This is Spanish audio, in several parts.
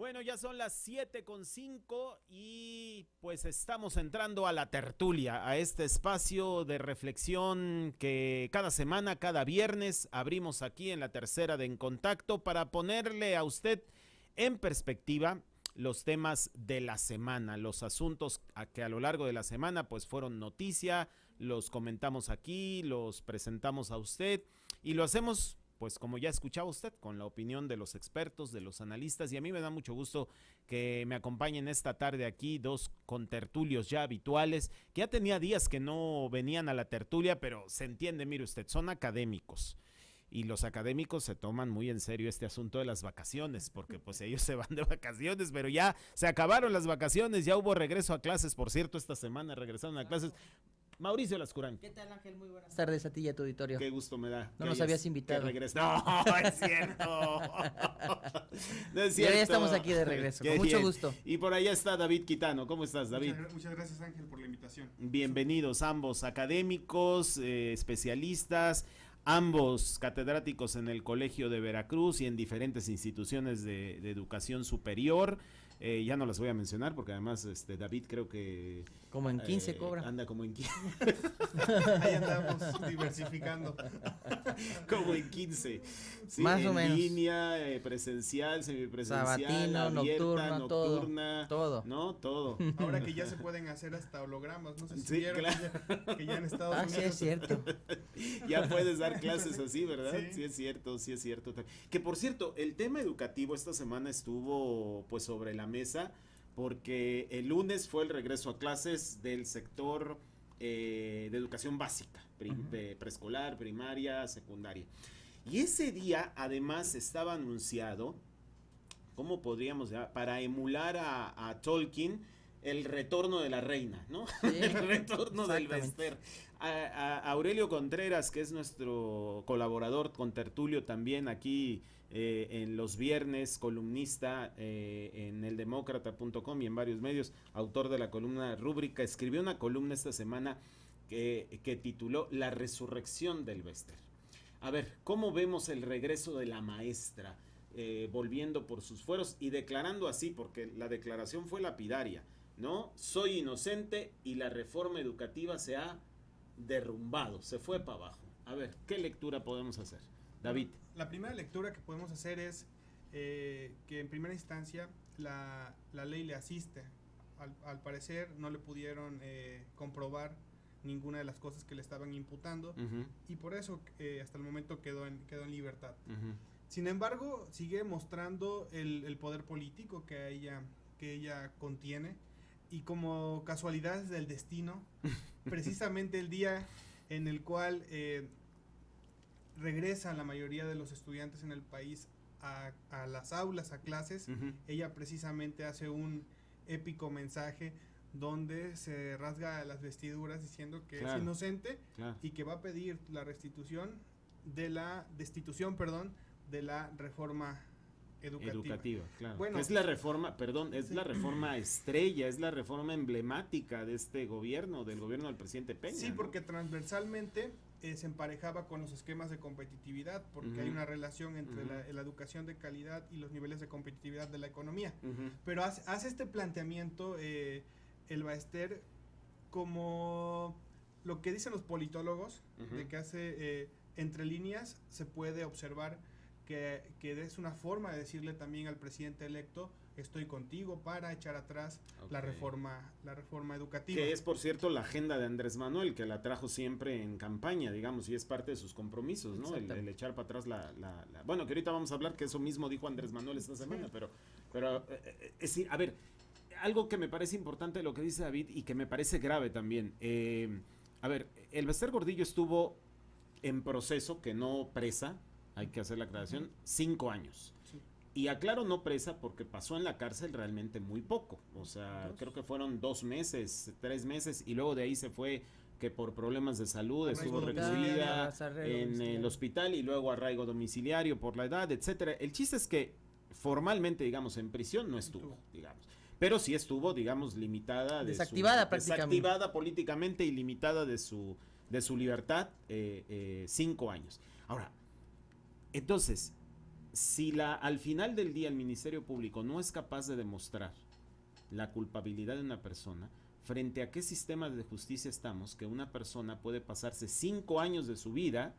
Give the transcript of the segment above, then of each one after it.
Bueno, ya son las 7:05 y pues estamos entrando a la tertulia, a este espacio de reflexión que cada semana, cada viernes abrimos aquí en la tercera de En Contacto para ponerle a usted en perspectiva los temas de la semana, los asuntos que a lo largo de la semana pues fueron noticia, los comentamos aquí, los presentamos a usted y lo hacemos pues como ya escuchaba usted, con la opinión de los expertos, de los analistas, y a mí me da mucho gusto que me acompañen esta tarde aquí dos contertulios ya habituales, que ya tenía días que no venían a la tertulia, pero se entiende, mire usted, son académicos. Y los académicos se toman muy en serio este asunto de las vacaciones, porque pues ellos se van de vacaciones, pero ya se acabaron las vacaciones, ya hubo regreso a clases, por cierto, esta semana regresaron a clases. Mauricio Lascurán. ¿Qué tal, Ángel? Muy buenas tardes a ti y a tu auditorio. Qué gusto me da. No nos habías invitado. No, es cierto. No es cierto. Ya estamos aquí de regreso, con mucho gusto. Y por allá está David Quitano. ¿Cómo estás, David? Muchas gracias, Ángel, por la invitación. Bienvenidos ambos, académicos, especialistas, ambos catedráticos en el Colegio de Veracruz y en diferentes instituciones de educación superior. Ya no las voy a mencionar porque además David creo que... Como en 15 cobra. Anda como en 15. Ahí andamos diversificando. Como en 15. Sí, más o menos. En línea, presencial, semipresencial, Sabatino, abierta, nocturna, todo. ¿no? Todo. Ahora que ya se pueden hacer hasta hologramas, no sé si Sí, vieron claro. que ya en Estados Unidos. Sí, es cierto. Ya puedes dar clases así, ¿verdad? Sí. Sí es cierto. Que por cierto, el tema educativo esta semana estuvo pues sobre la mesa porque el lunes fue el regreso a clases del sector de educación básica, preescolar, primaria, secundaria. Y ese día además estaba anunciado, ¿cómo podríamos llamar? Para emular a Tolkien, el retorno de la reina, ¿no? Sí, el retorno del Bester. A Aurelio Contreras, que es nuestro colaborador con tertulio también aquí en los viernes, columnista en eldemócrata.com y en varios medios, autor de la columna Rúbrica, escribió una columna esta semana que tituló La resurrección del Bester. A ver, ¿cómo vemos el regreso de la maestra? Volviendo por sus fueros y declarando así, porque la declaración fue lapidaria, ¿no? Soy inocente y la reforma educativa se ha derrumbado, se fue para abajo. A ver, ¿qué lectura podemos hacer? David. La primera lectura que podemos hacer es que en primera instancia la ley le asiste. Al parecer no le pudieron comprobar ninguna de las cosas que le estaban imputando y por eso hasta el momento quedó en libertad. Sin embargo, sigue mostrando el poder político que ella contiene y como casualidades del destino, precisamente el día en el cual regresan la mayoría de los estudiantes en el país a las aulas, a clases, ella precisamente hace un épico mensaje donde se rasga las vestiduras diciendo que es inocente y que va a pedir la destitución, de la reforma educativa, claro. Bueno, es la reforma, la reforma estrella, es la reforma emblemática de este gobierno, del gobierno del presidente Peña. Sí, ¿no? porque transversalmente se emparejaba con los esquemas de competitividad, porque hay una relación entre la educación de calidad y los niveles de competitividad de la economía. Pero hace este planteamiento el Baester como lo que dicen los politólogos, de que hace entre líneas se puede observar que es una forma de decirle también al presidente electo, estoy contigo para echar atrás la reforma educativa. Que es, por cierto, la agenda de Andrés Manuel, que la trajo siempre en campaña, digamos, y es parte de sus compromisos, ¿no? El echar para atrás bueno, que ahorita vamos a hablar que eso mismo dijo Andrés Manuel esta semana, pero es decir, a ver, algo que me parece importante de lo que dice David y que me parece grave también. A ver, el Bester Gordillo estuvo en proceso, que no presa, hay que hacer la aclaración, 5 años. Sí. Y aclaro no presa porque pasó en la cárcel realmente muy poco. O sea, creo que fueron 2 meses, 3 meses, y luego de ahí se fue que por problemas de salud estuvo recluida en el hospital y luego arraigo domiciliario por la edad, etcétera. El chiste es que formalmente, digamos, en prisión no estuvo, digamos. Pero sí estuvo, digamos, limitada. Desactivada prácticamente. Desactivada políticamente y limitada de su libertad 5 años. Ahora, entonces, si al final del día el Ministerio Público no es capaz de demostrar la culpabilidad de una persona, ¿frente a qué sistema de justicia estamos que una persona puede pasarse 5 años de su vida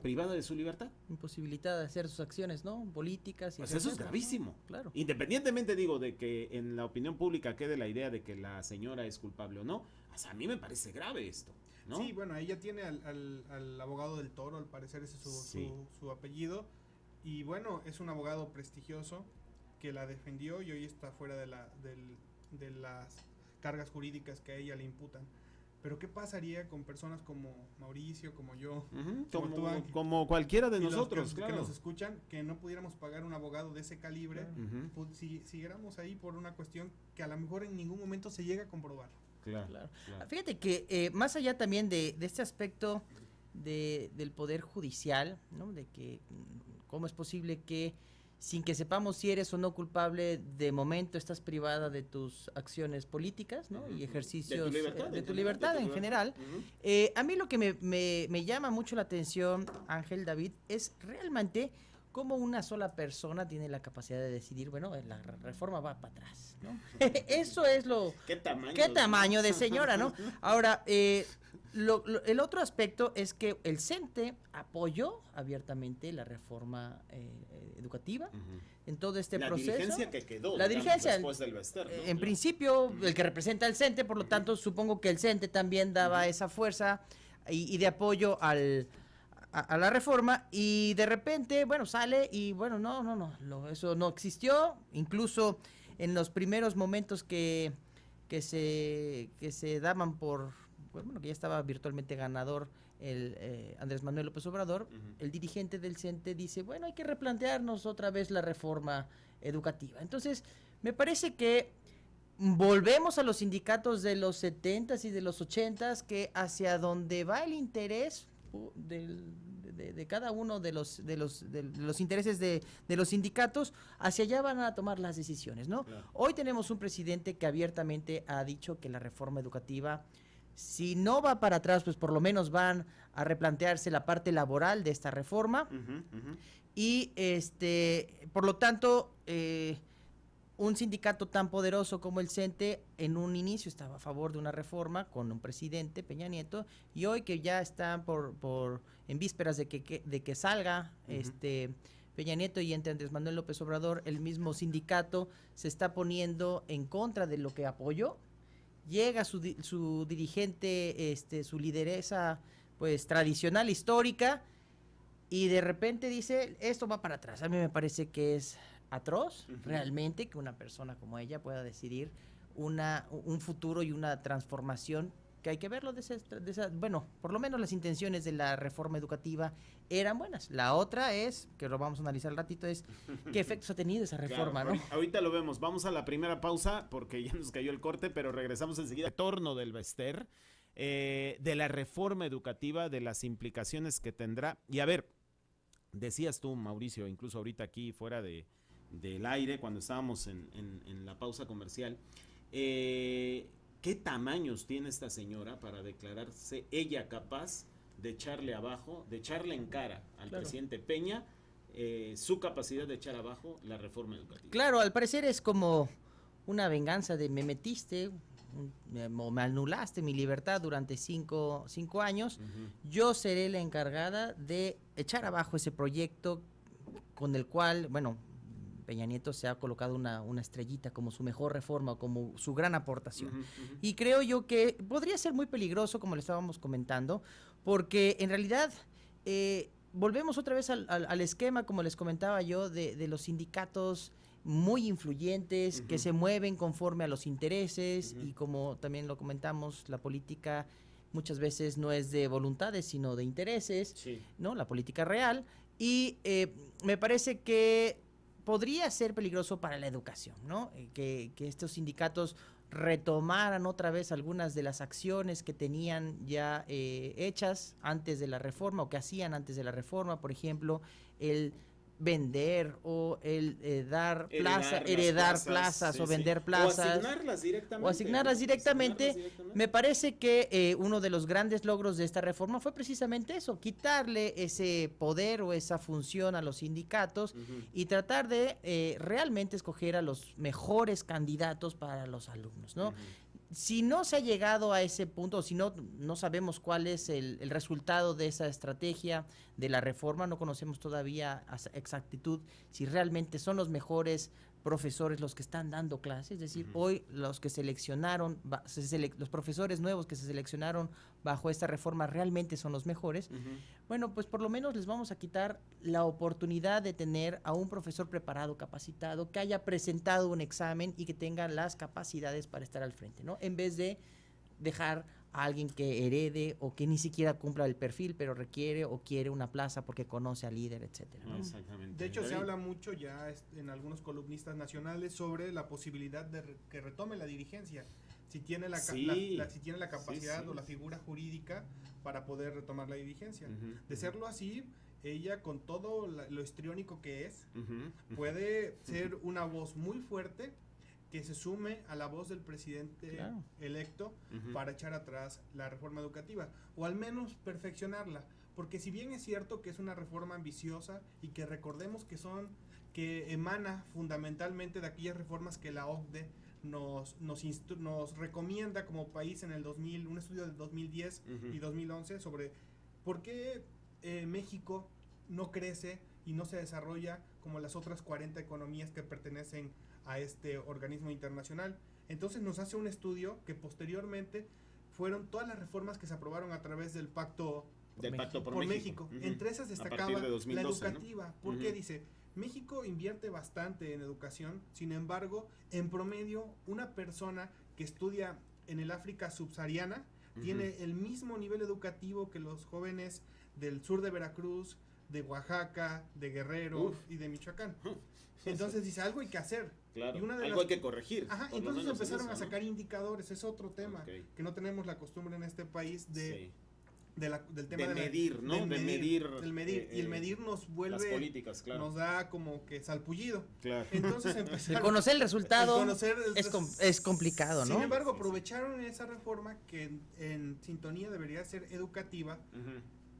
privada de su libertad? Imposibilitada de hacer sus acciones, ¿no? Políticas. Pues eso es gravísimo. ¿no? Claro. Independientemente, digo, de que en la opinión pública quede la idea de que la señora es culpable o no, o sea, a mí me parece grave esto, ¿no? Sí, bueno, ella tiene al abogado del Toro, al parecer ese es su apellido, y bueno, es un abogado prestigioso que la defendió y hoy está fuera de las cargas jurídicas que a ella le imputan. Pero ¿qué pasaría con personas como Mauricio, como yo, como cualquiera de nosotros, que nos escuchan, que no pudiéramos pagar un abogado de ese calibre, pues, si siguiéramos ahí por una cuestión que a lo mejor en ningún momento se llega a comprobar? Claro. Fíjate que más allá también de este aspecto del poder judicial, ¿no? De que cómo es posible que sin que sepamos si eres o no culpable, de momento estás privada de tus acciones políticas, ¿no? Y ejercicios de tu libertad en general. A mí lo que me llama mucho la atención, Ángel, David, es realmente cómo una sola persona tiene la capacidad de decidir, bueno, la reforma va para atrás, ¿no? Eso es ¿Qué tamaño de señora, ¿no? Ahora, el otro aspecto es que el CENTE apoyó abiertamente la reforma educativa en todo este proceso. La dirigencia que quedó después del Bester, ¿no? En principio, el que representa el CENTE, por lo tanto, supongo que el CENTE también daba esa fuerza y de apoyo a la reforma, y de repente, bueno, sale y bueno, eso no existió. Incluso en los primeros momentos que se daban por, bueno, que ya estaba virtualmente ganador el Andrés Manuel López Obrador, el dirigente del CENTE dice, bueno, hay que replantearnos otra vez la reforma educativa. Entonces, me parece que volvemos a los sindicatos de los 70s y de los 80s, que hacia donde va el interés de cada uno de los intereses de los sindicatos, hacia allá van a tomar las decisiones, ¿no? Claro. Hoy tenemos un presidente que abiertamente ha dicho que la reforma educativa, si no va para atrás, pues por lo menos van a replantearse la parte laboral de esta reforma. Y por lo tanto, un sindicato tan poderoso como el CENTE en un inicio estaba a favor de una reforma con un presidente, Peña Nieto, y hoy que ya están en vísperas de que salga Peña Nieto y entre Andrés Manuel López Obrador, el mismo sindicato se está poniendo en contra de lo que apoyó. Llega su dirigente, su lideresa pues tradicional, histórica, y de repente dice, esto va para atrás. A mí me parece que es atroz realmente que una persona como ella pueda decidir un futuro y una transformación que hay que verlo bueno, por lo menos las intenciones de la reforma educativa eran buenas. La otra es, que lo vamos a analizar al ratito, es qué efectos ha tenido esa reforma, claro, ¿no? Ahorita lo vemos. Vamos a la primera pausa porque ya nos cayó el corte, pero regresamos enseguida. Retorno del Bester, de la reforma educativa, de las implicaciones que tendrá. Y a ver, decías tú, Mauricio, incluso ahorita aquí fuera del aire, cuando estábamos en la pausa comercial, ¿qué tamaños tiene esta señora para declararse ella capaz de echarle abajo, de echarle en cara al presidente Peña su capacidad de echar abajo la reforma educativa? Claro, al parecer es como una venganza de me metiste, me anulaste mi libertad durante 5 años, yo seré la encargada de echar abajo ese proyecto con el cual, bueno, Peña Nieto se ha colocado una estrellita como su mejor reforma, como su gran aportación. Y creo yo que podría ser muy peligroso, como le estábamos comentando, porque en realidad volvemos otra vez al esquema, como les comentaba yo, de los sindicatos muy influyentes, que se mueven conforme a los intereses, y como también lo comentamos, la política muchas veces no es de voluntades, sino de intereses, ¿no? La política real, y me parece que podría ser peligroso para la educación, ¿no? Que estos sindicatos retomaran otra vez algunas de las acciones que tenían ya hechas antes de la reforma, o que hacían antes de la reforma, por ejemplo, el vender o el dar Heredar plazas sí, o vender sí. plazas. O asignarlas directamente. Me parece que uno de los grandes logros de esta reforma fue precisamente eso, quitarle ese poder o esa función a los sindicatos y tratar de realmente escoger a los mejores candidatos para los alumnos, ¿no? Si no se ha llegado a ese punto, o si no sabemos cuál es el resultado de esa estrategia de la reforma, no conocemos todavía a exactitud si realmente son los mejores profesores los que están dando clases, es decir, hoy los que seleccionaron, los profesores nuevos que se seleccionaron bajo esta reforma realmente son los mejores. Bueno, pues por lo menos les vamos a quitar la oportunidad de tener a un profesor preparado, capacitado, que haya presentado un examen y que tenga las capacidades para estar al frente, ¿no? En vez de dejar a alguien que herede o que ni siquiera cumpla el perfil, pero requiere o quiere una plaza porque conoce al líder, etcétera, ¿no? Exactamente. De hecho, se habla mucho ya en algunos columnistas nacionales sobre la posibilidad de que retome la dirigencia, si tiene la capacidad o la figura jurídica para poder retomar la dirigencia. De serlo así, ella con todo lo histriónico que es, puede ser una voz muy fuerte que se sume a la voz del presidente electo para echar atrás la reforma educativa, o al menos perfeccionarla, porque si bien es cierto que es una reforma ambiciosa y que recordemos que emana fundamentalmente de aquellas reformas que la OCDE nos recomienda como país en el 2000, un estudio del 2010 y 2011 sobre por qué México no crece y no se desarrolla como las otras 40 economías que pertenecen a este organismo internacional. Entonces nos hace un estudio que posteriormente fueron todas las reformas que se aprobaron a través del Pacto por México. Entre esas destacaba de 2012, la educativa, ¿no? Porque dice, México invierte bastante en educación, sin embargo, en promedio, una persona que estudia en el África subsahariana tiene el mismo nivel educativo que los jóvenes del sur de Veracruz, de Oaxaca, de Guerrero y de Michoacán. Entonces dice, algo hay que hacer. Claro, y algo hay que corregir. Entonces empezaron a sacar indicadores, es otro tema, que no tenemos la costumbre en este país del tema de medir, ¿no? De medir. Y el medir nos vuelve, las políticas, nos da como que salpullido. Claro. Entonces empezaron, conocer el resultado es complicado, ¿no? Sin embargo, aprovecharon esa reforma que en sintonía debería ser educativa,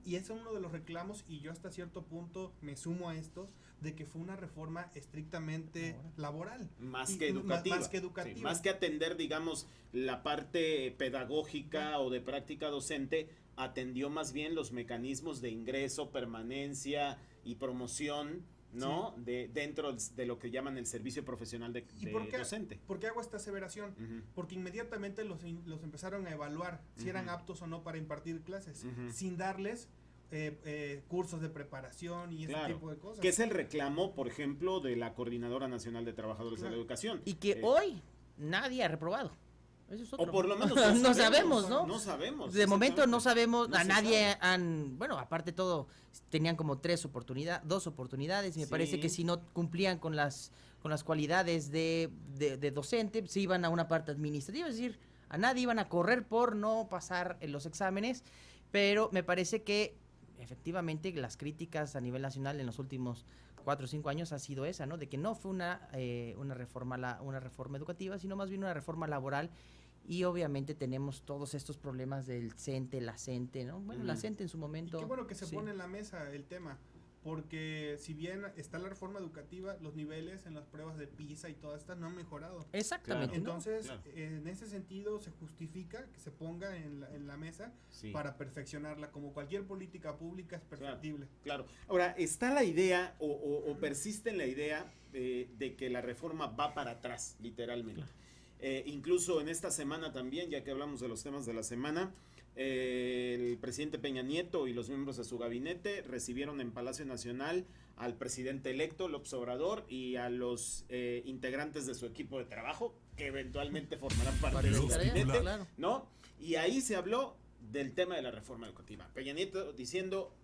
y ese es uno de los reclamos, y yo hasta cierto punto me sumo a esto, de que fue una reforma estrictamente laboral. Más que educativa. Sí, más que atender, digamos, la parte pedagógica o de práctica docente, atendió más bien los mecanismos de ingreso, permanencia y promoción, ¿no? Dentro de lo que llaman el servicio profesional de docente. ¿Por qué hago esta aseveración? Porque inmediatamente los empezaron a evaluar si eran aptos o no para impartir clases, sin darles cursos de preparación y ese tipo de cosas. Que es el reclamo, por ejemplo, de la Coordinadora Nacional de Trabajadores de la Educación. Y que hoy nadie ha reprobado. Eso es otro. O por lo menos no sabemos, ¿no? No sabemos. De momento no sabemos, a nadie bueno, aparte todo, tenían como 2 oportunidades, y me parece que si no cumplían con las cualidades de docente, se iban a una parte administrativa, es decir, a nadie iban a correr por no pasar en los exámenes, pero me parece que efectivamente las críticas a nivel nacional en los últimos 4 o 5 años ha sido esa, ¿no? De que no fue una reforma educativa, sino más bien una reforma laboral, y obviamente tenemos todos estos problemas del CENTE, la CENTE, ¿no? Bueno, la CENTE en su momento. Y qué bueno que se pone en la mesa el tema, porque si bien está la reforma educativa, los niveles en las pruebas de PISA y todas estas no han mejorado. Exactamente. Entonces, en ese sentido se justifica que se ponga en la mesa para perfeccionarla, como cualquier política pública es perfectible. Claro. Ahora, está la idea o persiste en la idea de que la reforma va para atrás, literalmente. Incluso en esta semana también, ya que hablamos de los temas de la semana, el presidente Peña Nieto y los miembros de su gabinete recibieron en Palacio Nacional al presidente electo López Obrador y a los integrantes de su equipo de trabajo, que eventualmente formarán parte de su gabinete, ¿no? Y ahí se habló del tema de la reforma educativa. Peña Nieto diciendo,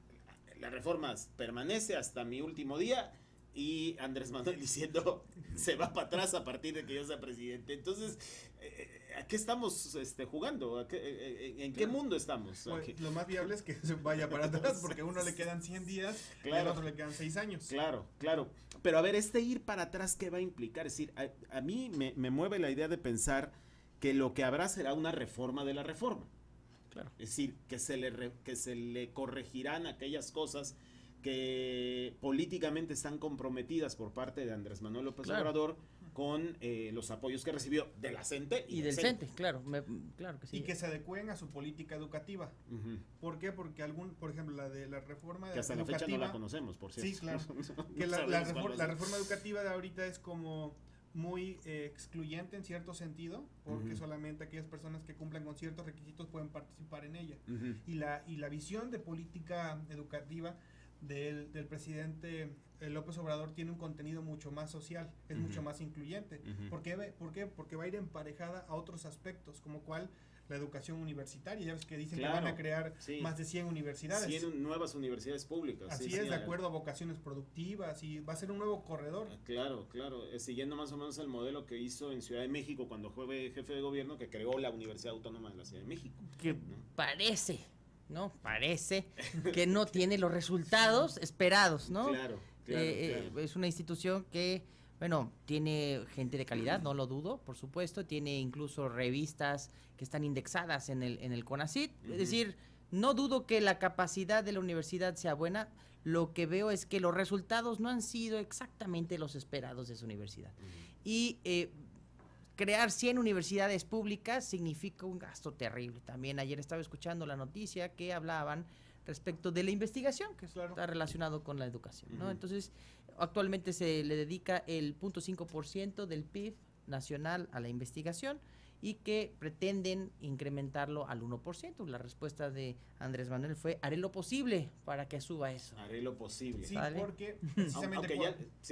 la reforma permanece hasta mi último día, y Andrés Manuel diciendo, se va para atrás a partir de que yo sea presidente. Entonces, ¿A qué estamos jugando? ¿En qué mundo estamos? Pues, lo más viable es que se vaya para atrás, porque a uno le quedan 100 días y al otro le quedan 6 años. Claro. Pero a ver, ir para atrás, ¿qué va a implicar? Es decir, a mí me mueve la idea de pensar que lo que habrá será una reforma de la reforma. Claro. Es decir, que se le corregirán aquellas cosas que políticamente están comprometidas por parte de Andrés Manuel López Obrador con los apoyos que recibió de la CENTE y del CENTE, claro que sí. Y que se adecúen a su política educativa. Uh-huh. ¿Por qué? Porque por ejemplo, la reforma que hasta educativa, la fecha no la conocemos, por cierto. Sí, claro. Que la reforma educativa de ahorita es como muy excluyente en cierto sentido, porque solamente aquellas personas que cumplan con ciertos requisitos pueden participar en ella. Y la visión de política educativa del presidente López Obrador tiene un contenido mucho más social, es mucho más incluyente. ¿Por qué? Porque va a ir emparejada a otros aspectos, como cuál la educación universitaria. Ya ves que dicen que van a crear más de 100 universidades. 100 nuevas universidades públicas. Así es, de acuerdo a vocaciones productivas, y va a ser un nuevo corredor. Claro, siguiendo más o menos el modelo que hizo en Ciudad de México cuando fue jefe de gobierno, que creó la Universidad Autónoma de la Ciudad de México. Que parece que no tiene los resultados esperados, ¿no? Claro. Es una institución que, bueno, tiene gente de calidad, no lo dudo, por supuesto, tiene incluso revistas que están indexadas en el CONACYT, es decir, no dudo que la capacidad de la universidad sea buena, lo que veo es que los resultados no han sido exactamente los esperados de esa universidad. Y crear 100 universidades públicas significa un gasto terrible. También ayer estaba escuchando la noticia que hablaban respecto de la investigación, que está relacionado con la educación, ¿no? Entonces, actualmente se le dedica el 0.5% del PIB nacional a la investigación y que pretenden incrementarlo al 1%. La respuesta de Andrés Manuel fue: haré lo posible para que suba eso. Haré lo posible. Sí, porque precisamente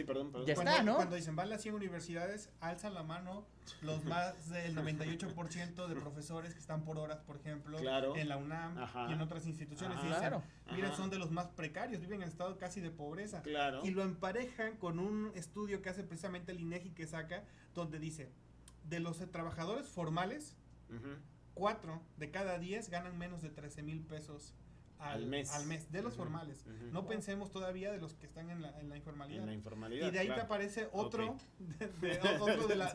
perdón. Ya está, ¿no? Cuando dicen van las 100 universidades, alzan la mano los más del 98% de profesores que están por horas, por ejemplo, en la UNAM y en otras instituciones. Y dicen, miren, son de los más precarios, viven en estado casi de pobreza. Y lo emparejan con un estudio que hace precisamente el INEGI, que saca, donde dice: de los trabajadores formales, 4 de cada 10 ganan menos de 13,000 pesos al mes. De los formales. No pensemos todavía de los que están en la informalidad. Y de ahí te aparece otro,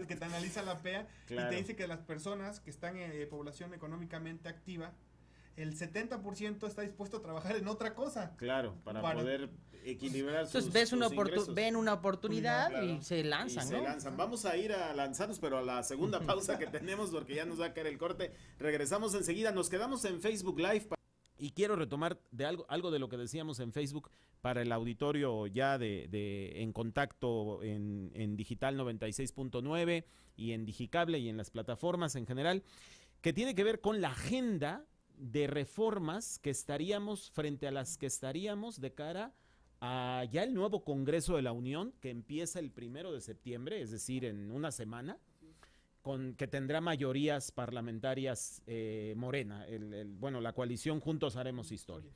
que te analiza la PEA, y te dice que las personas que están en población económicamente activa, el 70% está dispuesto a trabajar en otra cosa. Para poder equilibrar sus ingresos. Ven una oportunidad y se lanzan, ¿no? Vamos a ir a lanzarnos, pero a la segunda pausa que tenemos, porque ya nos va a caer el corte. Regresamos enseguida. Nos quedamos en Facebook Live. Y quiero retomar de algo de lo que decíamos en Facebook para el auditorio ya en contacto en Digital 96.9 y en Digicable y en las plataformas en general, que tiene que ver con la agenda de reformas frente a las que estaríamos de cara a ya el nuevo Congreso de la Unión, que empieza el 1 de septiembre, es decir, en una semana, que tendrá mayorías parlamentarias Morena, la coalición Juntos Haremos Historia.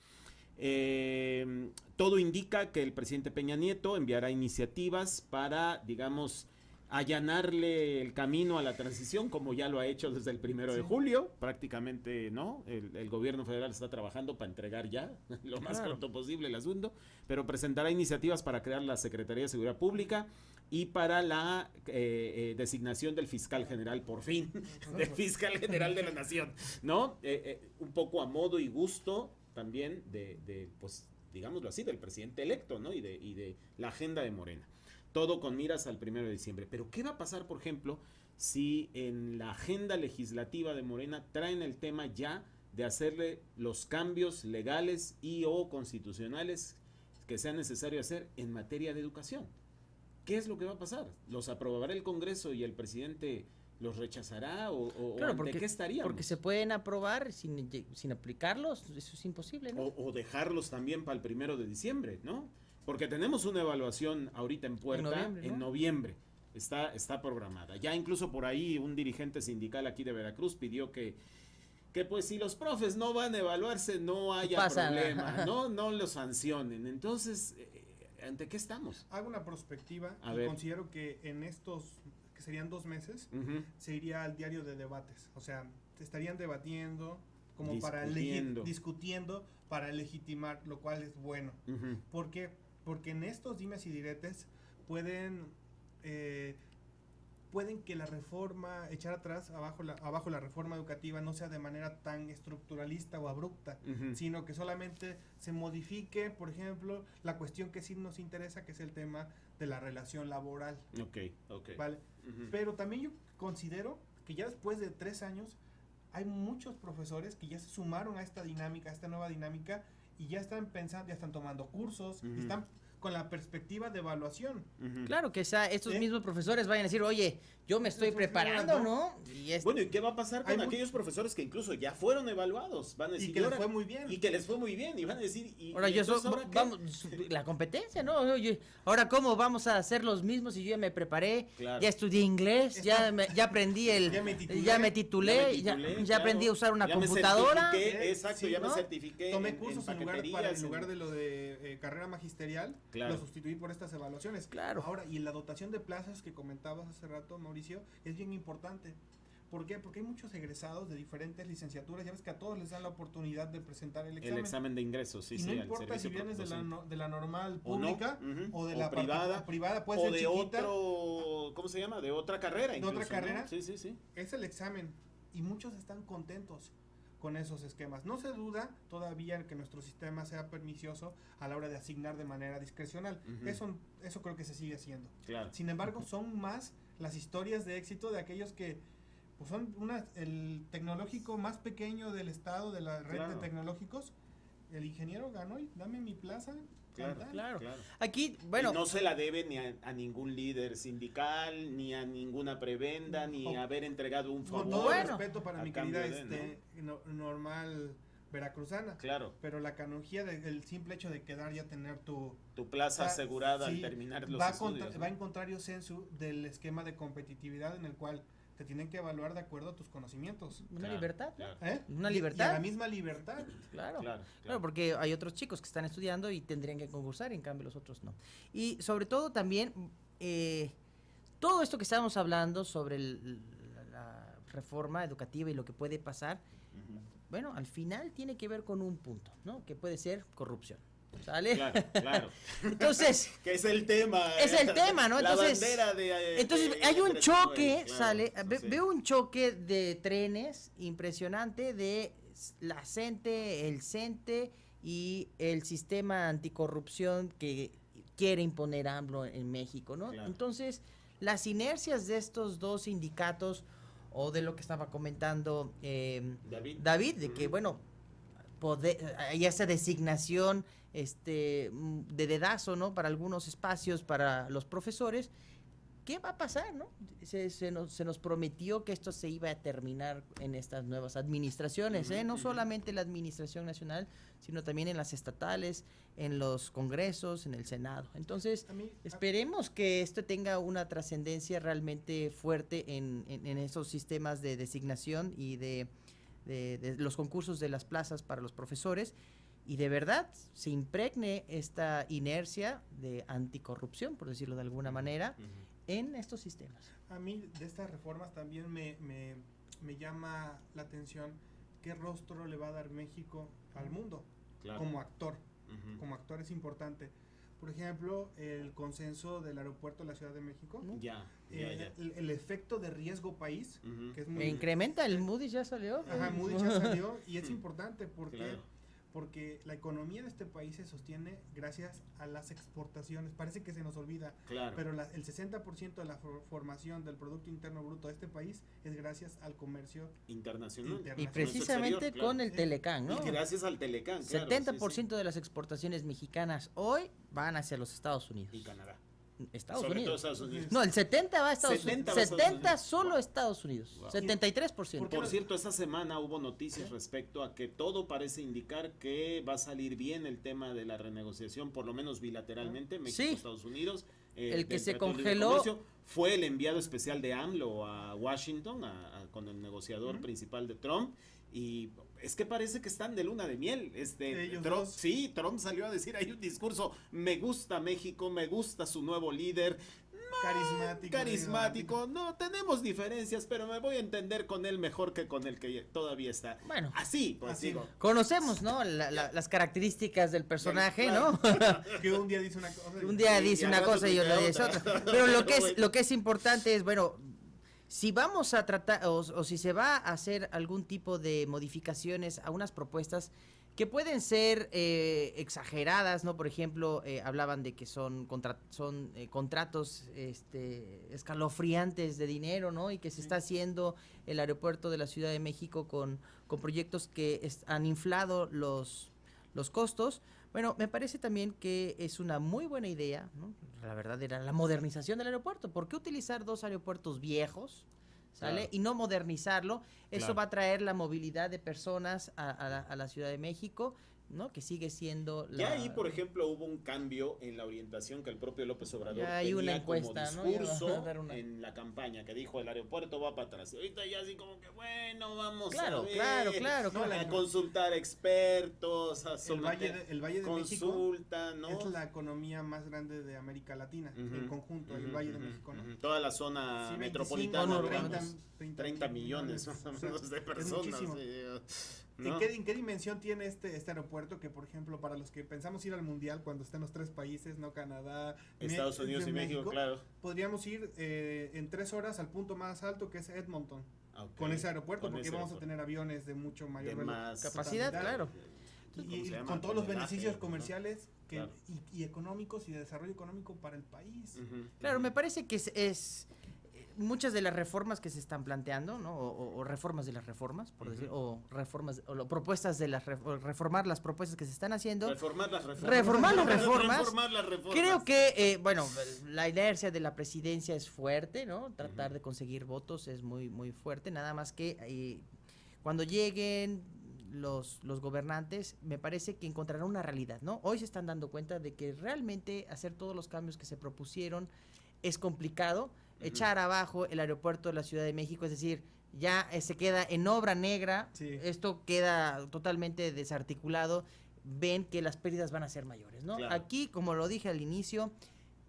Todo indica que el presidente Peña Nieto enviará iniciativas para, digamos, allanarle el camino a la transición, como ya lo ha hecho desde el 1 de julio, prácticamente, ¿no? El gobierno federal está trabajando para entregar ya lo más pronto posible el asunto, pero presentará iniciativas para crear la Secretaría de Seguridad Pública y para la designación del fiscal general, por fin, del fiscal general de la nación, ¿no? Un poco a modo y gusto también pues, digámoslo así, del presidente electo, ¿no? Y de la agenda de Morena. Todo con miras al 1 de diciembre. Pero ¿qué va a pasar, por ejemplo, si en la agenda legislativa de Morena traen el tema ya de hacerle los cambios legales y o constitucionales que sea necesario hacer en materia de educación? ¿Qué es lo que va a pasar? ¿Los aprobará el Congreso y el presidente los rechazará ante qué estaríamos? Porque se pueden aprobar sin aplicarlos, eso es imposible, ¿no? O dejarlos también para el 1 de diciembre, ¿no? Porque tenemos una evaluación ahorita en puerta en noviembre. Está programada. Ya incluso por ahí un dirigente sindical aquí de Veracruz pidió que pues si los profes no van a evaluarse no haya problema, no los sancionen. Entonces, ¿ante qué estamos? Hago una prospectiva y considero que en estos que serían 2 meses, Ujú. se iría al diario de debates. O sea, estarían debatiendo como discutiendo para legitimar, lo cual es bueno. Ujú. ¿Por qué? Porque en estos dimes y diretes pueden que la reforma, echar atrás, abajo la reforma educativa no sea de manera tan estructuralista o abrupta, Ujú. sino que solamente se modifique, por ejemplo, la cuestión que sí nos interesa, que es el tema de la relación laboral, Ok. ¿vale? Ujú. Pero también yo considero que ya después de 3 años hay muchos profesores que ya se sumaron a esta dinámica, a esta nueva dinámica, y ya están pensando, ya están tomando cursos, Ujú. están con la perspectiva de evaluación. Ujú. Claro, que estos ¿Eh? mismos profesores vayan a decir, oye, yo me estoy Entonces, preparando, ¿no? ¿no? Y Bueno, ¿y qué va a pasar con Hay aquellos profesores que incluso ya fueron evaluados? Van a decir, Y que les ahora- fue muy bien. Y que les fue muy bien, y van a decir, ahora yo soy, entonces, ¿ahora qué? vamos, la competencia, ¿no? Oye, ahora cómo vamos a hacer los mismos si yo ya me preparé, Claro. ya estudié inglés, ya aprendí Ya me titulé, ya me titulé, ya claro. aprendí a usar una Ya me computadora. certifiqué, exacto, Sí, ya me ¿no? certifiqué Tomé en cursos en paqueterías, lugar de lo de carrera magisterial, Claro. lo sustituí por estas evaluaciones. Claro. Ahora, y la dotación de plazas que comentabas hace rato, Mauricio, es bien importante. ¿Por qué? Porque hay muchos egresados de diferentes licenciaturas, ya ves que a todos les dan la oportunidad de presentar el examen. el examen de ingreso, sí, y sí, no al importa si servicio vienes de profesional. la normal O no, pública ujú, o de o la privada, puede o ser de chiquita, otro, ¿cómo se llama? De otra carrera ¿De incluso, otra carrera? ¿no? Sí, sí, sí. es el examen y muchos están contentos con esos esquemas. No se duda todavía que nuestro sistema sea pernicioso a la hora de asignar de manera discrecional. Ujú. Eso creo que se sigue haciendo. Claro. Sin embargo, son más las historias de éxito de aquellos que pues, son el tecnológico más pequeño del estado, de la red Claro. de tecnológicos. El ingeniero ganó y dame mi plaza. Claro, tan, tan. Claro. claro. Aquí, bueno, Y no se la debe ni a ningún líder sindical, ni a ninguna prebenda, ni Con- haber entregado un favor. Con todo Bueno, respeto para a mi cambio querida de, normal veracruzana. Claro, Pero la canonjía del simple hecho de quedar y a tener tu tu plaza Ah, asegurada sí, al terminar los va estudios. ¿no? va en contrario sensu del esquema de competitividad en el cual te tienen que evaluar de acuerdo a tus conocimientos. una Claro, libertad, ¿no? claro, ¿Eh? Una Y libertad. a la misma libertad. Claro. claro. Porque hay otros chicos que están estudiando y tendrían que concursar, en cambio los otros no. Y sobre todo también, todo esto que estábamos hablando sobre la reforma educativa y lo que puede pasar, Ujú. bueno, al final tiene que ver con un punto, ¿no? Que puede ser corrupción. ¿Sale? Claro, claro. Entonces, Que es el tema. es el tema, ¿no? La Entonces, bandera de, entonces de hay un Andrés choque, Manuel, claro, sale, eso sí. veo un choque de trenes impresionante de la CENTE, el CENTE y el sistema anticorrupción que quiere imponer AMLO en México, ¿no? Claro. Entonces, las inercias de estos dos sindicatos o de lo que estaba comentando David, de que, Ujú. bueno, hay esa designación de dedazo, ¿no? Para algunos espacios, para los profesores. ¿Qué va a pasar, no? Se nos prometió que esto se iba a terminar en estas nuevas administraciones, Ujú, No ujú. solamente la administración nacional, sino también en las estatales, en los congresos, en el Senado. Entonces, A mí, esperemos que esto tenga una trascendencia realmente fuerte en esos sistemas de designación y de los concursos de las plazas para los profesores, y de verdad se impregne esta inercia de anticorrupción, por decirlo de alguna manera, Ujú. en estos sistemas. a mí de estas reformas también me llama la atención qué rostro le va a dar México al mundo Claro. como actor. Ujú. Como actor es importante. Por ejemplo, el consenso del aeropuerto de la Ciudad de México, Ya. el efecto de riesgo país, Ujú. que es ¿E muy... incrementa? ¿El Moody's ya salió? Ajá, Moody's ya salió y es importante porque, Claro. porque la economía de este país se sostiene gracias a las exportaciones. Parece que se nos olvida, Claro. pero el 60% de la formación del Producto Interno Bruto de este país es gracias al comercio. Internacional. Interna- Y Nacional precisamente exterior, con el Telecán, ¿no? Y gracias al Telecán, claro. 70% sí, de las exportaciones mexicanas hoy van hacia los Estados Unidos. sí. Y Canadá. Estados Sobre Unidos. todo Estados Unidos. No, el 70 va a Estados 70 Unidos. va a Estados 70 Unidos. solo Wow. Estados Unidos. Wow. 73%. Por cierto, esta semana hubo noticias respecto a que todo parece indicar que va a salir bien el tema de la renegociación, por lo menos bilateralmente, México-Estados Unidos. El que del se Tratado de Libre congeló- Comercio. Fue el enviado especial de AMLO a Washington, con el negociador Ujú. principal de Trump. Y es que parece que están de luna de miel. Ellos Trump, dos. sí, Trump salió a decir, hay un discurso, me gusta México, me gusta su nuevo líder. carismático. No, tenemos diferencias, pero me voy a entender con él mejor que con el que todavía está. Bueno, así, pues así. digo. conocemos, ¿no? Las características del personaje, Claro. ¿no? Que un día dice una cosa. Un día dice al una rato cosa y otro día dice tuitea otra. otra. Pero lo que es importante es, bueno, si vamos a tratar o si se va a hacer algún tipo de modificaciones a unas propuestas que pueden ser exageradas, ¿no? Por ejemplo, hablaban de que son contratos escalofriantes de dinero, ¿no? Y que se está haciendo el aeropuerto de la Ciudad de México con proyectos que han inflado los costos. Bueno, me parece también que es una muy buena idea, ¿no? La verdad era la modernización del aeropuerto. ¿Por qué utilizar dos aeropuertos viejos? ¿Sale? Claro. Y no modernizarlo. Eso Claro. va a traer la movilidad de personas a la Ciudad de México, ¿no? Que sigue siendo Ya ahí, por ejemplo, hubo un cambio en la orientación que el propio López Obrador Ya hay tenía una encuesta, como ¿no? Ya va a discurso dar una. en la campaña, que dijo el aeropuerto va para atrás. Y ahorita ya así como que, bueno, vamos Claro, a ver, claro. a consultar expertos, a El someter Valle de México consulta, ¿no? es la economía más grande de América Latina, en conjunto, el Valle de México, ¿no? Toda la zona Sí, 25, metropolitana, no, digamos, 30 30 millones más o menos de es personas. muchísimo. ¿no? ¿En qué dimensión tiene este aeropuerto? Que, por ejemplo, para los que pensamos ir al Mundial, cuando estén los tres países, ¿no? Canadá, Estados Unidos y México, claro. podríamos ir en 3 horas al punto más alto, que es Edmonton, Ok, con ese aeropuerto, con porque ese vamos a aeropuerto. tener aviones de mucho mayor De más capacidad, claro. ¿cómo Y se llama? con todos los Tonelaje, beneficios ¿no? comerciales Claro. y económicos y de desarrollo económico para el país. Claro, me parece que es muchas de las reformas que se están planteando, ¿no? O reformas de las reformas, por decir, o reformas, propuestas de o reformar las propuestas que se están haciendo. Reformar las reformas. Reformar las reformas. Reformar las reformas. Creo que, bueno, la inercia de la presidencia es fuerte, ¿no? Tratar de conseguir votos es muy, muy fuerte, nada más que cuando lleguen los gobernantes, me parece que encontrarán una realidad, ¿no? Hoy se están dando cuenta de que realmente hacer todos los cambios que se propusieron es complicado. Echar abajo el aeropuerto de la Ciudad de México, es decir, ya se queda en obra negra, Sí. esto queda totalmente desarticulado, ven que las pérdidas van a ser mayores, ¿no? Claro. Aquí, como lo dije al inicio,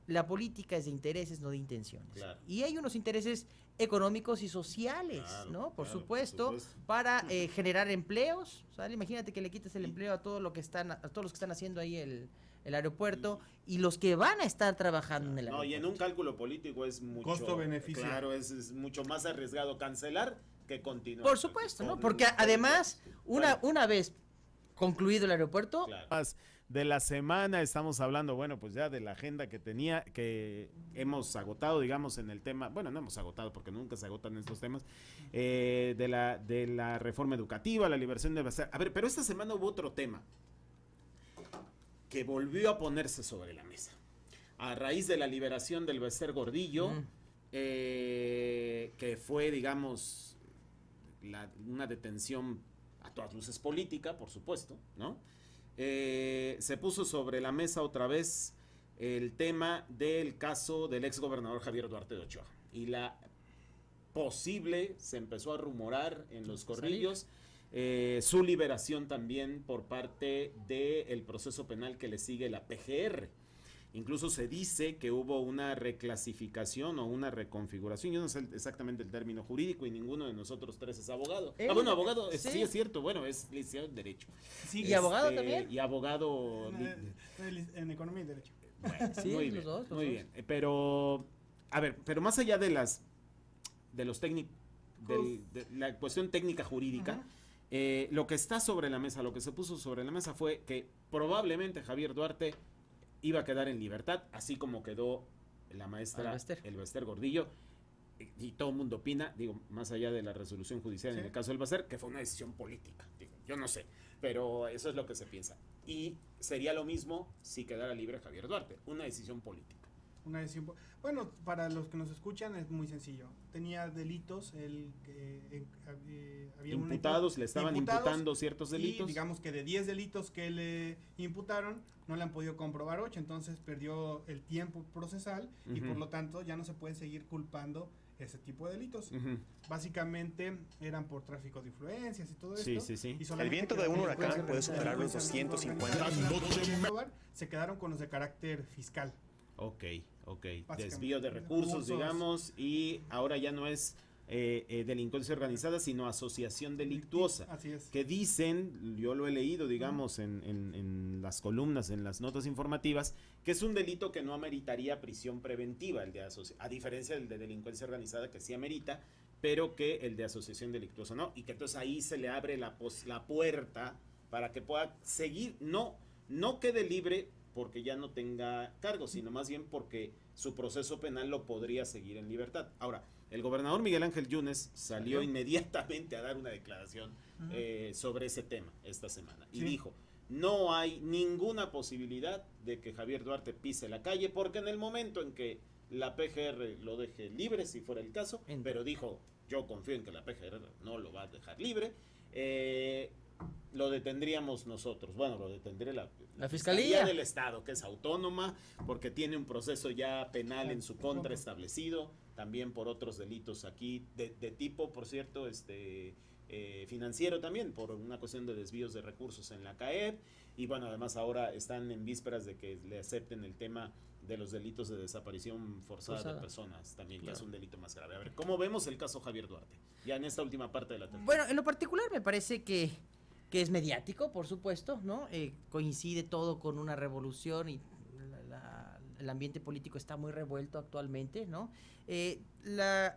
la política es de intereses, no de intenciones. Claro. Y hay unos intereses económicos y sociales, Claro, ¿no? Por claro, supuesto, para generar empleos, ¿sale? Imagínate que le quites el empleo a todos los que están haciendo ahí el aeropuerto y los que van a estar trabajando en el No, aeropuerto. y en un cálculo político es mucho. Costo-beneficio. Claro, es mucho más arriesgado cancelar que continuar. Por supuesto, ¿no? Porque además, una vez concluido el aeropuerto, Claro. Más de la semana estamos hablando, bueno, pues ya de la agenda que hemos agotado, digamos, en el tema, bueno, no hemos agotado porque nunca se agotan estos temas, de la reforma educativa, la liberación de Baster. A ver, pero esta semana hubo otro tema que volvió a ponerse sobre la mesa. A raíz de la liberación del Bester Gordillo, que fue, digamos, una detención a todas luces política, por supuesto, ¿no? Se puso sobre la mesa otra vez el tema del caso del ex gobernador Javier Duarte de Ochoa. Y se empezó a rumorar en los corrillos, su liberación también por parte del proceso penal que le sigue la PGR. Incluso se dice que hubo una reclasificación o una reconfiguración. Yo no sé exactamente el término jurídico y ninguno de nosotros tres es abogado. Bueno, abogado, sí. sí es cierto, bueno, es licenciado en Derecho. Sí, ¿Y abogado también? Y abogado... en economía y derecho. Bueno, Sí, muy los bien, dos, los muy dos. bien. Pero, a ver, pero más allá de los técnicos, de la cuestión técnica jurídica, lo que está sobre la mesa, lo que se puso sobre la mesa fue que probablemente Javier Duarte iba a quedar en libertad, así como quedó la maestra el Bester Gordillo, y todo el mundo opina, digo, más allá de la resolución judicial en el caso del Bester, que fue una decisión política, digo, yo no sé, pero eso es lo que se piensa. Y sería lo mismo si quedara libre Javier Duarte, una decisión política. Bueno, para los que nos escuchan es muy sencillo. Tenía delitos, había Le estaban imputando ciertos delitos. Y digamos que de 10 delitos que le imputaron, no le han podido comprobar 8, entonces perdió el tiempo procesal y por lo tanto ya no se puede seguir culpando ese tipo de delitos. Básicamente eran por tráfico de influencias y todo esto. Sí. Y El viento de un huracán puede superar los 250. Se quedaron con los de carácter fiscal. Ok. Básicamente. Desvío de recursos, digamos, y ahora ya no es delincuencia organizada, sino asociación delictuosa. Así es. Que dicen, yo lo he leído, digamos, en las columnas, en las notas informativas, que es un delito que no ameritaría prisión preventiva, el de a diferencia del de delincuencia organizada, que sí amerita, pero que el de asociación delictuosa no, y que entonces ahí se le abre la puerta para que pueda seguir, no quede libre porque ya no tenga cargo, sino más bien porque su proceso penal lo podría seguir en libertad. Ahora, el gobernador Miguel Ángel Yunes salió inmediatamente a dar una declaración sobre ese tema esta semana y dijo, no hay ninguna posibilidad de que Javier Duarte pise la calle, porque en el momento en que la PGR lo deje libre, si fuera el caso, pero dijo, yo confío en que la PGR no lo va a dejar libre, lo detendríamos nosotros. Bueno, lo detendría la Fiscalía del Estado, que es autónoma, porque tiene un proceso ya penal en su contra establecido, también por otros delitos aquí, de tipo, por cierto, financiero también, por una cuestión de desvíos de recursos en la CAEP, y bueno, además ahora están en vísperas de que le acepten el tema de los delitos de desaparición forzada de personas, también, que es un delito más grave. A ver, ¿cómo vemos el caso Javier Duarte? Ya en esta última parte de la tertulia. Bueno, en lo particular me parece que es mediático, por supuesto, ¿no? Coincide todo con una revolución y el ambiente político está muy revuelto actualmente, ¿no? La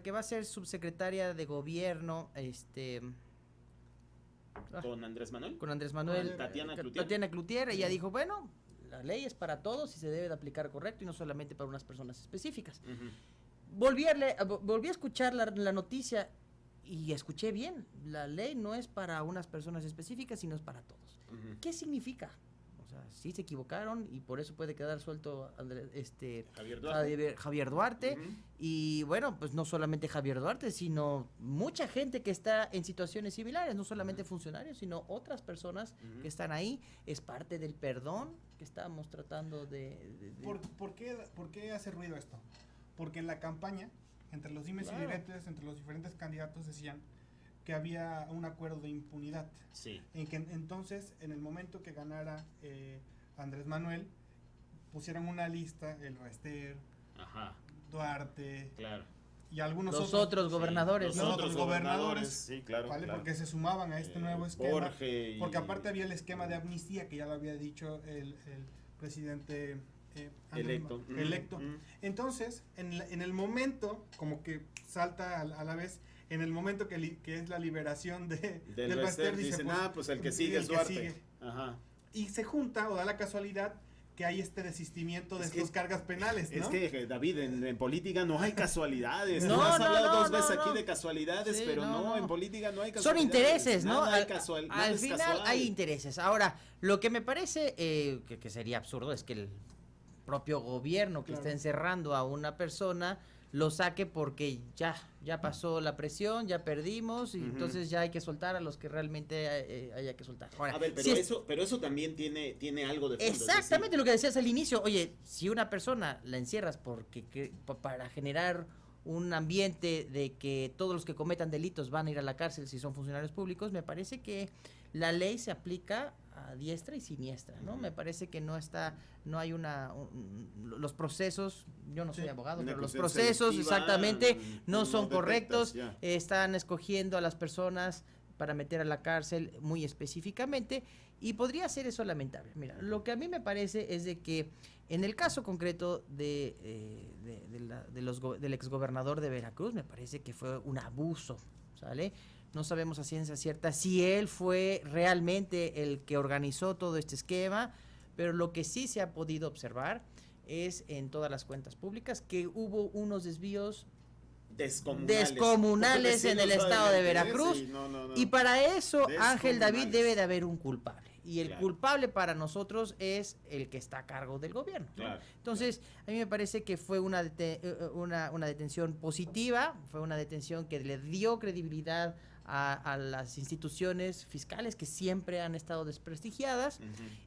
que va a ser subsecretaria de gobierno, ¿Con Andrés Manuel? Con Andrés Manuel. Tatiana Cloutier, ella dijo, bueno, la ley es para todos y se debe de aplicar correcto y no solamente para unas personas específicas. Volví a escuchar la noticia y escuché bien, la ley no es para unas personas específicas, sino es para todos. ¿Qué significa? O sea, sí se equivocaron y por eso puede quedar suelto Javier Duarte. Y bueno, pues no solamente Javier Duarte, sino mucha gente que está en situaciones similares, no solamente funcionarios, sino otras personas que están ahí. Es parte del perdón que estábamos tratando de... ¿Por qué hace ruido esto? Porque en la campaña, entre los dimes y diretes, entre los diferentes candidatos decían que había un acuerdo de impunidad. Sí. En que entonces, en el momento que ganara Andrés Manuel, pusieran una lista, el Baester, Duarte, y algunos otros gobernadores, ¿no? Los otros gobernadores, sí, claro, ¿vale? claro. Porque se sumaban a este nuevo esquema. Porque aparte había el esquema de amnistía que ya lo había dicho el presidente electo. Entonces, en el momento, como que salta a la vez, en el momento que es la liberación del Baester, dicen, pues el que sigue es Duarte. Y se junta, o da la casualidad, que hay este desistimiento de estas cargas penales, ¿no? Es que, David, en política no hay casualidades. No, has hablado dos veces no. aquí de casualidades, pero en política no hay casualidades. Son intereses, ¿no? Al final hay intereses. Ahora, lo que me parece que sería absurdo es que el propio gobierno que está encerrando a una persona lo saque porque ya pasó la presión, ya perdimos, y entonces ya hay que soltar a los que realmente haya que soltar. Ahora, a ver, pero eso también tiene algo de fondo. Exactamente lo que decías al inicio. Oye, si una persona la encierras para generar un ambiente de que todos los que cometan delitos van a ir a la cárcel si son funcionarios públicos, me parece que la ley se aplica a diestra y siniestra, ¿no? Me parece que no hay los procesos, yo no soy abogado, pero los procesos exactamente no son correctos, están escogiendo a las personas para meter a la cárcel muy específicamente, y podría ser eso lamentable. Mira, lo que a mí me parece es de que en el caso concreto del exgobernador de Veracruz, me parece que fue un abuso, ¿sale? No sabemos a ciencia cierta si él fue realmente el que organizó todo este esquema, pero lo que sí se ha podido observar es en todas las cuentas públicas que hubo unos desvíos descomunales en el estado de Veracruz. Y para eso, Ángel David, debe de haber un culpable. Y el culpable para nosotros es el que está a cargo del gobierno, ¿no? Entonces, a mí me parece que fue una detención positiva, fue una detención que le dio credibilidad a las instituciones fiscales que siempre han estado desprestigiadas,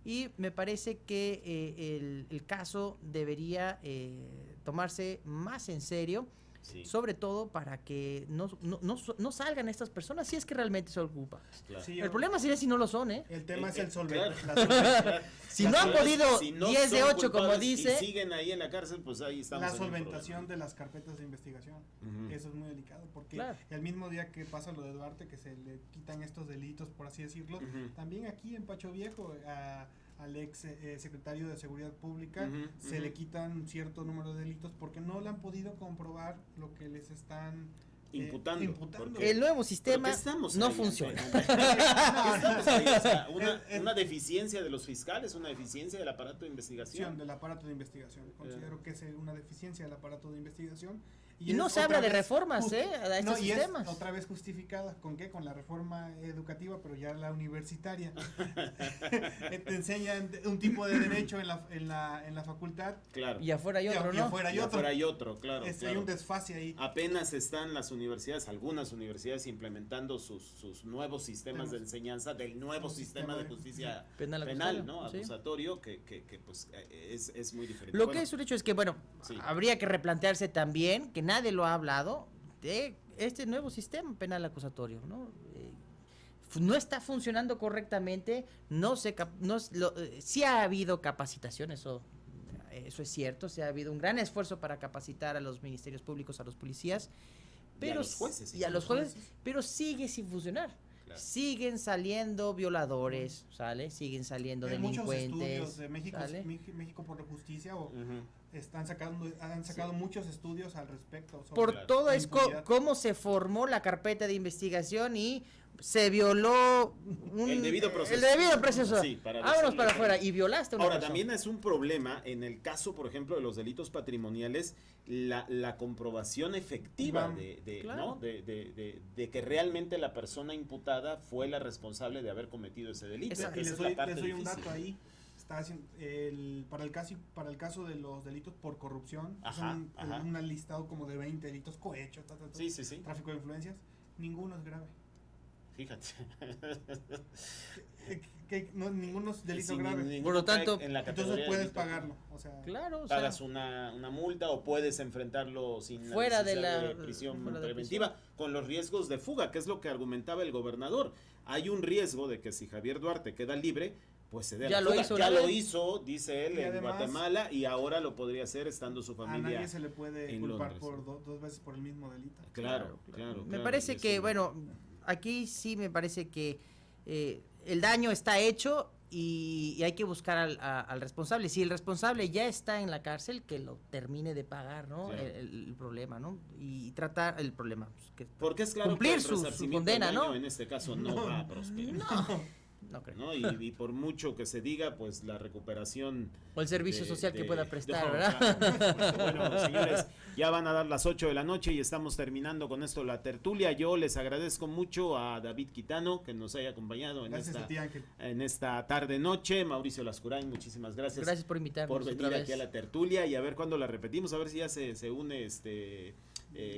y me parece que el caso debería tomarse más en serio Sí. Sobre todo para que no salgan estas personas si es que realmente son culpables. Claro. Sí, El problema sería si no lo son, ¿eh? El tema es el claro. Si no han podido Si no 10 de son 8, como culpables dice, y siguen ahí en la cárcel, pues ahí estamos. la en un solventación problema. de las carpetas de investigación. Ujú. Eso es muy delicado, porque Claro. el mismo día que pasa lo de Duarte, que se le quitan estos delitos, por así decirlo, Ujú. también aquí en Pacho Viejo, al ex secretario de Seguridad Pública, Ujú, se ujú. le quitan cierto número de delitos porque no le han podido comprobar lo que les están Imputando, porque- el nuevo ¿Pero sistema qué estamos no ahí, funciona. Antonio? ¿Qué estamos ahí? O sea, El- una deficiencia de los fiscales, una deficiencia del aparato de investigación. del aparato de investigación. Considero que es una deficiencia del aparato de investigación. Y no es se habla otra de vez reformas, justi- a estos y sistemas. es otra vez justificada. ¿Con qué? Con la reforma educativa, pero ya la universitaria. Te enseñan un tipo de derecho en la facultad. Claro. Y afuera hay otro, y ¿no? afuera hay Y otro. afuera hay otro, claro. Hay claro. un desfase ahí. Apenas están las universidades, algunas universidades implementando sus nuevos sistemas de enseñanza del nuevo sistema de justicia Penal penal, acusatorio, ¿no? sí. Acusatorio, que pues es muy diferente. Lo Bueno, que es un hecho es que, bueno, Sí. habría que replantearse también, que nadie lo ha hablado, de este nuevo sistema penal acusatorio, ¿no? No está funcionando correctamente, sí ha habido capacitación, eso es cierto, sí ha habido un gran esfuerzo para capacitar a los ministerios públicos, a los policías, pero los jueces, y a los jueces. jueces, pero sigue sin funcionar. Claro. Siguen saliendo violadores, ¿sale? Siguen saliendo Hay muchos delincuentes. estudios de México, ¿sale? México por la Justicia Ujú. han sacado muchos estudios al respecto. sobre Por Claro. todo la es impunidad. cómo se formó la carpeta de investigación y se violó El debido proceso. El debido proceso. Sí, para Vámonos decirlo para claro. afuera y violaste a una Ahora, persona. también es un problema en el caso, por ejemplo, de los delitos patrimoniales, la comprobación efectiva Claro. ¿no? de que realmente la persona imputada fue la responsable de haber cometido ese delito. Exacto. Y Esa les es la doy, parte les doy un difícil. dato ahí. Está haciendo para el caso de los delitos por corrupción, Ajá, son ajá. un listado como de 20 delitos, cohecho, Sí, sí, sí. tráfico de influencias, ninguno es grave. Fíjate. Ninguno es delito Sí, grave. ninguno Por lo cae tanto, en la Entonces categoría de puedes delito. pagarlo. O sea, Claro, o sea, Pagas una multa o puedes enfrentarlo sin la Fuera de necesidad la- de prisión fuera de preventiva, con los riesgos de fuga, que es lo que argumentaba el gobernador. Hay un riesgo de que si Javier Duarte queda libre, pues se dé Ya la lo fuga. hizo Ya una lo vez. hizo, dice él, Y en además- Guatemala, y ahora lo podría hacer estando su a familia. nadie se le puede en culpar Londres. por dos veces por el mismo delito. Claro, claro. me parece que, bueno, aquí sí me parece que el daño está hecho y hay que buscar al responsable. Si el responsable ya está en la cárcel, que lo termine de pagar, ¿no? Claro. El problema, ¿no? Y tratar el problema. Pues, que Porque es claro cumplir que el su resarcimiento condena, del daño ¿no? en este caso no va a prosperar. No creo. ¿No? Y por mucho que se diga, pues la recuperación... O el servicio social que pueda prestar, no, ¿verdad? claro. Bueno, señores, ya van a dar las 8 de la noche y estamos terminando con esto la tertulia. Yo les agradezco mucho a David Quitano que nos haya acompañado Gracias a ti, Ángel. en esta tarde-noche. Mauricio Lascurain, muchísimas gracias, Gracias por invitarnos por otra venir vez. aquí a la tertulia y a ver cuándo la repetimos, a ver si ya se une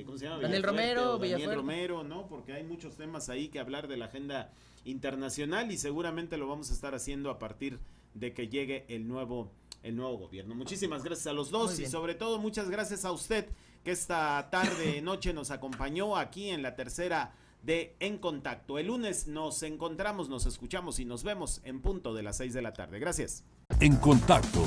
¿cómo se llama? Daniel Villafuerte Romero, o Daniel Villafuerte. Romero, ¿no? Porque hay muchos temas ahí que hablar de la agenda internacional y seguramente lo vamos a estar haciendo a partir de que llegue el nuevo gobierno. Muchísimas gracias a los dos Muy y bien. sobre todo muchas gracias a usted que esta tarde noche nos acompañó aquí en la tercera de En Contacto. El lunes nos encontramos, nos escuchamos y nos vemos en punto de las 6 de la tarde. Gracias. En Contacto,